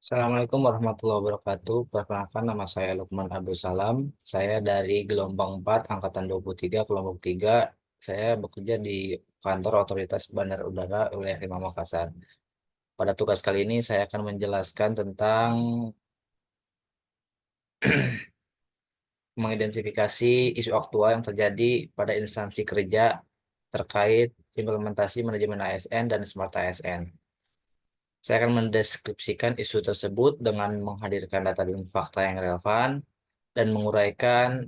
Assalamualaikum warahmatullahi wabarakatuh. Perkenalkan nama saya Lukman Abdul Salam. Saya dari Gelombang 4, Angkatan 23, Kelompok 3. Saya bekerja di kantor Otoritas Bandar Udara Wilayah 5 Makassar. Pada tugas kali ini saya akan menjelaskan tentang mengidentifikasi isu aktual yang terjadi pada instansi kerja terkait implementasi manajemen ASN dan Smart ASN. Saya akan mendeskripsikan isu tersebut dengan menghadirkan data dan fakta yang relevan dan menguraikan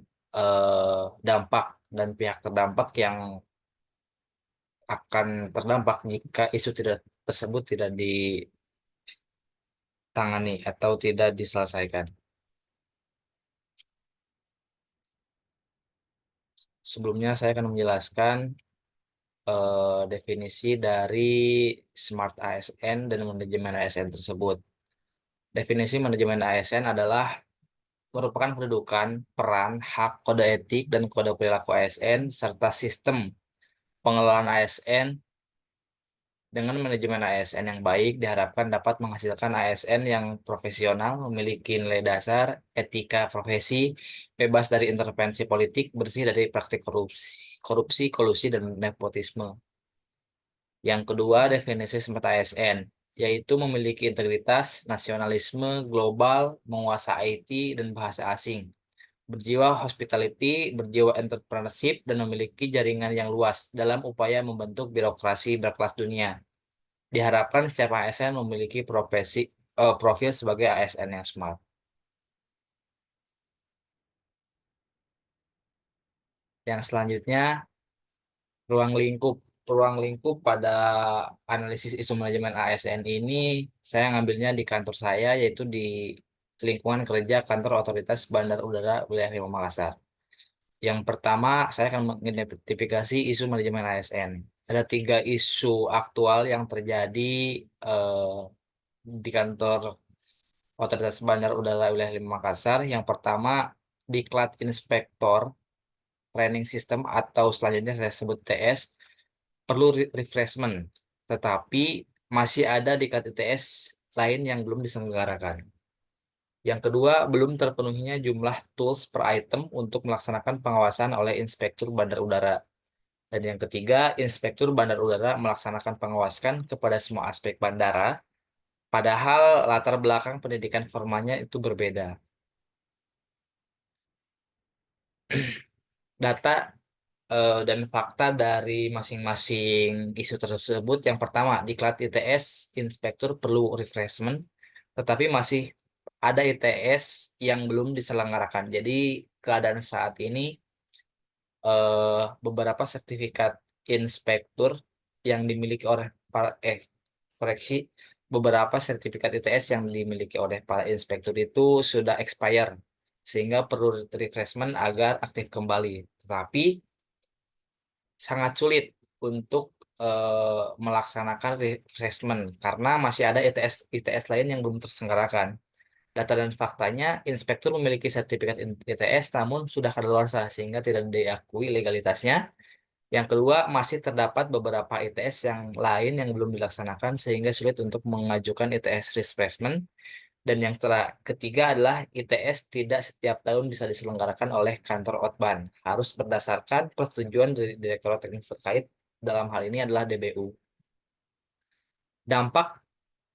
dampak dan pihak terdampak yang akan terdampak jika isu tidak tersebut tidak ditangani atau tidak diselesaikan. Sebelumnya saya akan menjelaskan definisi dari Smart ASN dan manajemen ASN tersebut. Definisi manajemen ASN adalah merupakan kedudukan, peran, hak, kode etik, dan kode perilaku ASN, serta sistem pengelolaan ASN. Dengan manajemen ASN yang baik, diharapkan dapat menghasilkan ASN yang profesional, memiliki nilai dasar, etika profesi, bebas dari intervensi politik, bersih dari praktik korupsi, kolusi, dan nepotisme. Yang kedua, definisi smart ASN, yaitu memiliki integritas, nasionalisme, global, menguasai IT, dan bahasa asing, berjiwa hospitality, berjiwa entrepreneurship, dan memiliki jaringan yang luas dalam upaya membentuk birokrasi berkelas dunia. Diharapkan setiap ASN memiliki profil sebagai ASN yang smart. Yang selanjutnya, ruang lingkup. Ruang lingkup pada analisis isu manajemen ASN ini, saya ngambilnya di kantor saya, yaitu di lingkungan kerja kantor Otoritas Bandar Udara Wilayah 5 Makassar. Yang pertama, saya akan mengidentifikasi isu manajemen ASN. Ada tiga isu aktual yang terjadi di kantor Otoritas Bandar Udara Wilayah 5 Makassar. Yang pertama, Diklat Inspektor Training System atau selanjutnya saya sebut TS perlu refreshment, tetapi masih ada Diklat ITS lain yang belum diselenggarakan. Yang kedua, belum terpenuhinya jumlah tools per item untuk melaksanakan pengawasan oleh Inspektur Bandar Udara. Dan yang ketiga, Inspektur Bandar Udara melaksanakan pengawasan kepada semua aspek bandara, padahal latar belakang pendidikan formalnya itu berbeda. Data dan fakta dari masing-masing isu tersebut. Yang pertama, diklat ITS, inspektur perlu refreshment, tetapi masih ada ITS yang belum diselenggarakan. Jadi keadaan saat ini beberapa sertifikat inspektur yang dimiliki oleh para koreksi, beberapa sertifikat ITS yang dimiliki oleh para inspektur itu sudah expire sehingga perlu refreshment agar aktif kembali. Tetapi sangat sulit untuk melaksanakan refreshment karena masih ada ITS lain yang belum terselenggarakan. Data dan faktanya, inspektur memiliki sertifikat ITS namun sudah kadaluarsa sehingga tidak diakui legalitasnya. Yang kedua, masih terdapat beberapa ITS yang lain yang belum dilaksanakan sehingga sulit untuk mengajukan ITS refreshment. Dan yang ketiga adalah ITS tidak setiap tahun bisa diselenggarakan oleh kantor Otban. Harus berdasarkan persetujuan dari Direktorat Teknik terkait, dalam hal ini adalah DBU. Dampak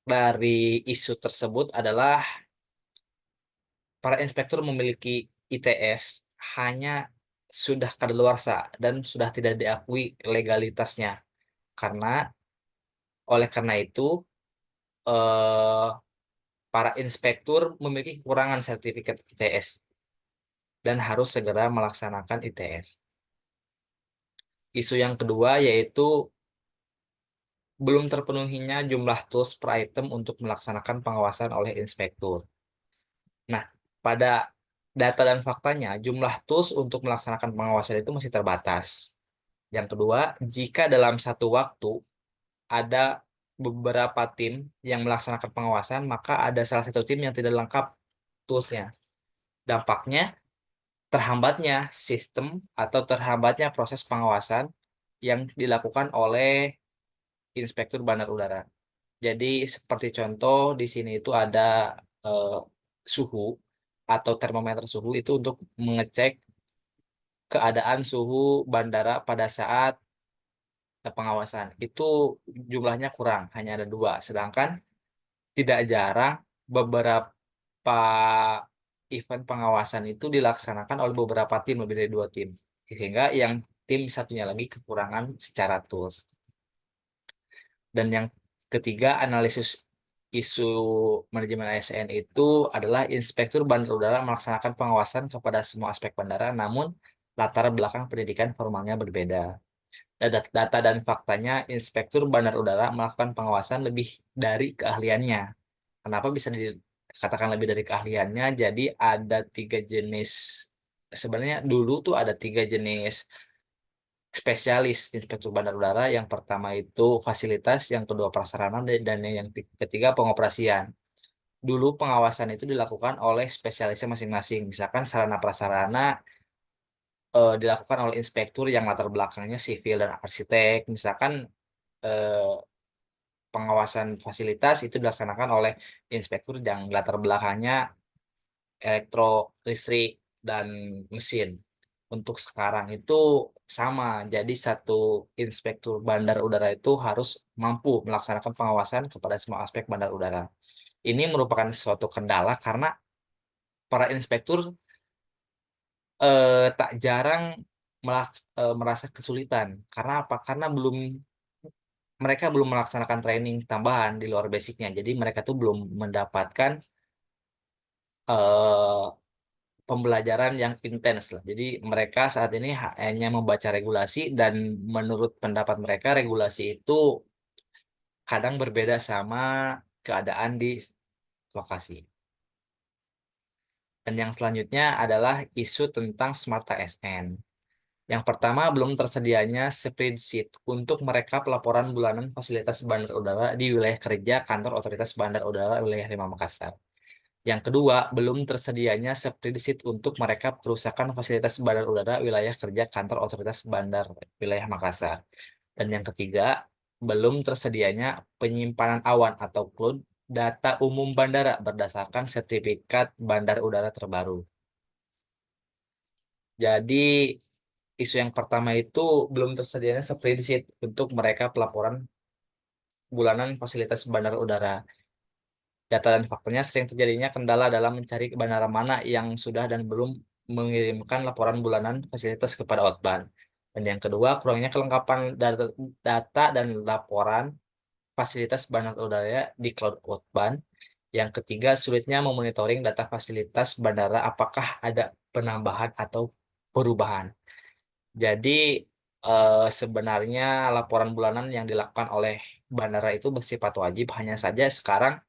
dari isu tersebut adalah para inspektur memiliki ITS hanya sudah kadaluarsa dan sudah tidak diakui legalitasnya. Karena oleh karena itu eh, para inspektur memiliki kekurangan sertifikat ITS dan harus segera melaksanakan ITS. Isu yang kedua yaitu belum terpenuhinya jumlah tools per item untuk melaksanakan pengawasan oleh inspektur. Nah, pada data dan faktanya, jumlah tools untuk melaksanakan pengawasan itu masih terbatas. Yang kedua, jika dalam satu waktu ada beberapa tim yang melaksanakan pengawasan, maka ada salah satu tim yang tidak lengkap toolsnya. Dampaknya, terhambatnya sistem atau terhambatnya proses pengawasan yang dilakukan oleh Inspektur Bandar Udara. Jadi seperti contoh di sini itu ada eh, suhu atau termometer suhu itu untuk mengecek keadaan suhu bandara pada saat pengawasan. Itu jumlahnya kurang, hanya ada dua. Sedangkan tidak jarang beberapa event pengawasan itu dilaksanakan oleh beberapa tim, lebih dari dua tim. Sehingga yang tim satunya lagi kekurangan secara tools. Dan yang ketiga, analisis isu manajemen ASN itu adalah inspektur bandar udara melaksanakan pengawasan kepada semua aspek bandara, namun latar belakang pendidikan formalnya berbeda. Data dan faktanya, inspektur bandar udara melakukan pengawasan lebih dari keahliannya. Kenapa bisa dikatakan lebih dari keahliannya? Jadi ada tiga jenis, sebenarnya dulu tuh ada tiga jenis spesialis inspektur bandar udara. Yang pertama itu fasilitas, yang kedua prasarana, dan yang ketiga pengoperasian. Dulu pengawasan itu dilakukan oleh spesialisnya masing-masing. Misalkan sarana prasarana dilakukan oleh inspektur yang latar belakangnya sipil dan arsitek. Misalkan eh, pengawasan fasilitas itu dilaksanakan oleh inspektur yang latar belakangnya elektro, listrik, dan mesin. Untuk sekarang itu sama, jadi satu inspektur bandar udara itu harus mampu melaksanakan pengawasan kepada semua aspek bandar udara. Ini merupakan suatu kendala karena para inspektur tak jarang merasa kesulitan. Karena apa? Karena mereka belum melaksanakan training tambahan di luar basicnya. Jadi mereka tuh belum mendapatkan eh, pembelajaran yang intens lah. Jadi mereka saat ini hanya membaca regulasi, dan menurut pendapat mereka regulasi itu kadang berbeda sama keadaan di lokasi. Dan yang selanjutnya adalah isu tentang Smart ASN. Yang pertama, belum tersedianya spreadsheet untuk merekap laporan bulanan fasilitas bandar udara di wilayah kerja kantor otoritas bandar udara wilayah 5 Makassar. Yang kedua, belum tersedianya spreadsheet untuk merekap kerusakan fasilitas bandar udara wilayah kerja kantor otoritas bandar wilayah Makassar. Dan yang ketiga, belum tersedianya penyimpanan awan atau cloud data umum bandara berdasarkan sertifikat bandar udara terbaru. Jadi, isu yang pertama itu belum tersedianya spreadsheet untuk mereka pelaporan bulanan fasilitas bandar udara. Data dan faktanya, sering terjadinya kendala dalam mencari bandara mana yang sudah dan belum mengirimkan laporan bulanan fasilitas kepada Outbound. Dan yang kedua, kurangnya kelengkapan data dan laporan fasilitas bandar udara di cloud Outbound. Yang ketiga, sulitnya memonitoring data fasilitas bandara apakah ada penambahan atau perubahan. Jadi sebenarnya laporan bulanan yang dilakukan oleh bandara itu bersifat wajib, hanya saja sekarang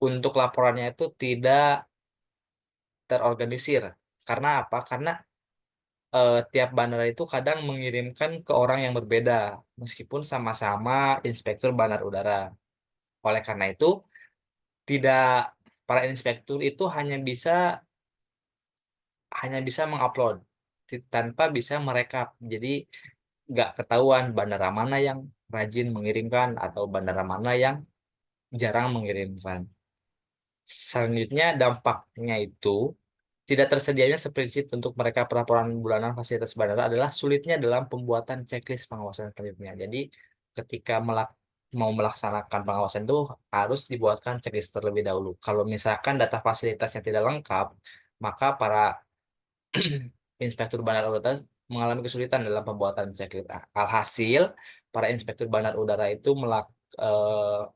untuk laporannya itu tidak terorganisir. Karena apa? Karena tiap bandara itu kadang mengirimkan ke orang yang berbeda, meskipun sama-sama inspektur bandar udara. Oleh karena itu, tidak para inspektur itu hanya bisa mengupload tanpa bisa merekap. Jadi nggak ketahuan bandara mana yang rajin mengirimkan atau bandara mana yang jarang mengirimkan. Selanjutnya, dampaknya itu tidak tersedianya spreadsheet untuk mereka pelaporan bulanan fasilitas bandara adalah sulitnya dalam pembuatan checklist pengawasan selanjutnya. Jadi, ketika mau melaksanakan pengawasan itu harus dibuatkan checklist terlebih dahulu. Kalau misalkan data fasilitasnya tidak lengkap, maka para inspektur bandar udara mengalami kesulitan dalam pembuatan checklist. Alhasil, para inspektur bandar udara itu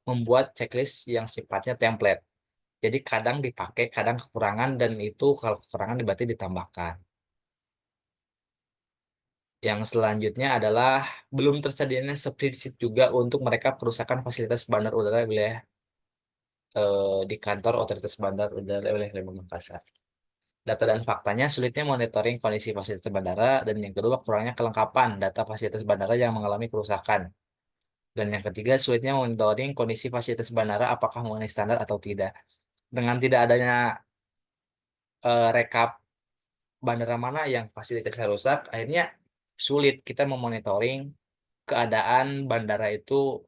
membuat checklist yang sifatnya template. Jadi kadang dipakai, kadang kekurangan, dan itu kalau kekurangan berarti ditambahkan. Yang selanjutnya adalah belum tersedianya spreadsheet juga untuk mereka kerusakan fasilitas bandar udara wilayah di kantor otoritas bandar udara wilayah Lembang Makassar. Data dan faktanya, sulitnya monitoring kondisi fasilitas bandara, dan yang kedua kurangnya kelengkapan data fasilitas bandara yang mengalami kerusakan. Dan yang ketiga, sulitnya monitoring kondisi fasilitas bandara apakah memenuhi standar atau tidak. Dengan tidak adanya rekap bandara mana yang fasilitasnya rusak, akhirnya sulit kita memonitoring keadaan bandara itu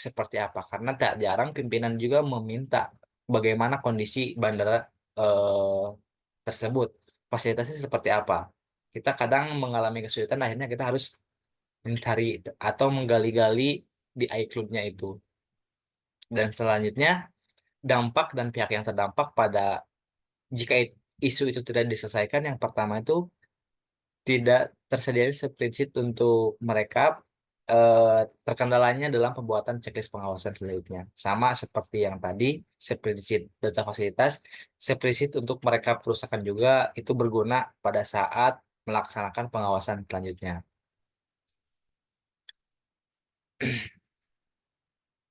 seperti apa, karena tak jarang pimpinan juga meminta bagaimana kondisi bandara eh, tersebut, fasilitasnya seperti apa. Kita kadang mengalami kesulitan, akhirnya kita harus mencari atau menggali-gali di iCloud-nya itu. Dan selanjutnya, dampak dan pihak yang terdampak pada jika isu itu tidak diselesaikan, yang pertama itu tidak tersedia spreadsheet untuk mereka. Terkendalanya dalam pembuatan checklist pengawasan selanjutnya. Sama seperti yang tadi, spreadsheet data fasilitas, spreadsheet untuk mereka perusahaan juga itu berguna pada saat melaksanakan pengawasan selanjutnya.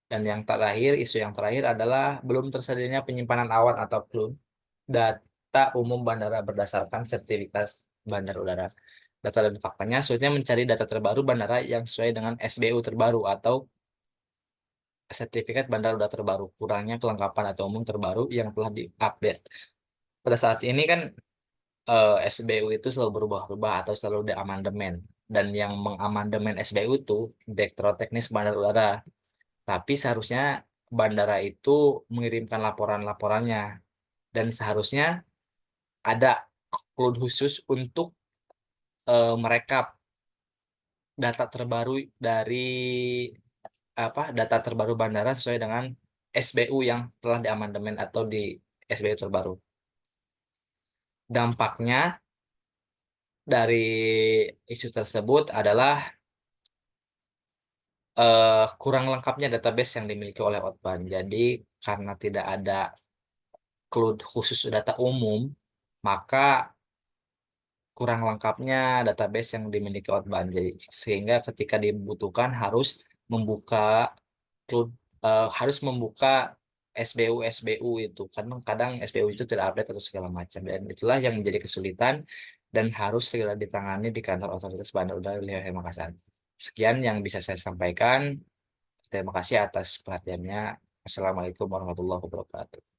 Dan yang terakhir, isu yang terakhir adalah belum tersedianya penyimpanan awan atau CLUD data umum bandara berdasarkan sertifikat bandar udara. Data dan faktanya, sulitnya mencari data terbaru bandara yang sesuai dengan SBU terbaru atau sertifikat bandar udara terbaru. Kurangnya kelengkapan atau umum terbaru yang telah diupdate. Pada saat ini kan SBU itu selalu berubah-ubah atau selalu diamandemen. Dan yang mengamandemen SBU itu Direktorat Teknis Bandar Udara. Tapi seharusnya bandara itu mengirimkan laporan-laporannya. Dan seharusnya ada cloud khusus untuk merekap data terbaru dari data terbaru bandara sesuai dengan SBU yang telah diamandemen atau di SBU terbaru. Dampaknya dari isu tersebut adalah kurang lengkapnya database yang dimiliki oleh Otban. Jadi karena tidak ada cloud khusus data umum, maka kurang lengkapnya database yang dimiliki Outbound. Jadi sehingga ketika dibutuhkan membuka cloud harus membuka SBU itu, karena kadang SBU itu tidak update atau segala macam, dan itulah yang menjadi kesulitan dan harus segera ditangani di kantor otoritas bandar udara wilayah Makassar. Sekian yang bisa saya sampaikan. Terima kasih atas perhatiannya. Assalamualaikum warahmatullahi wabarakatuh.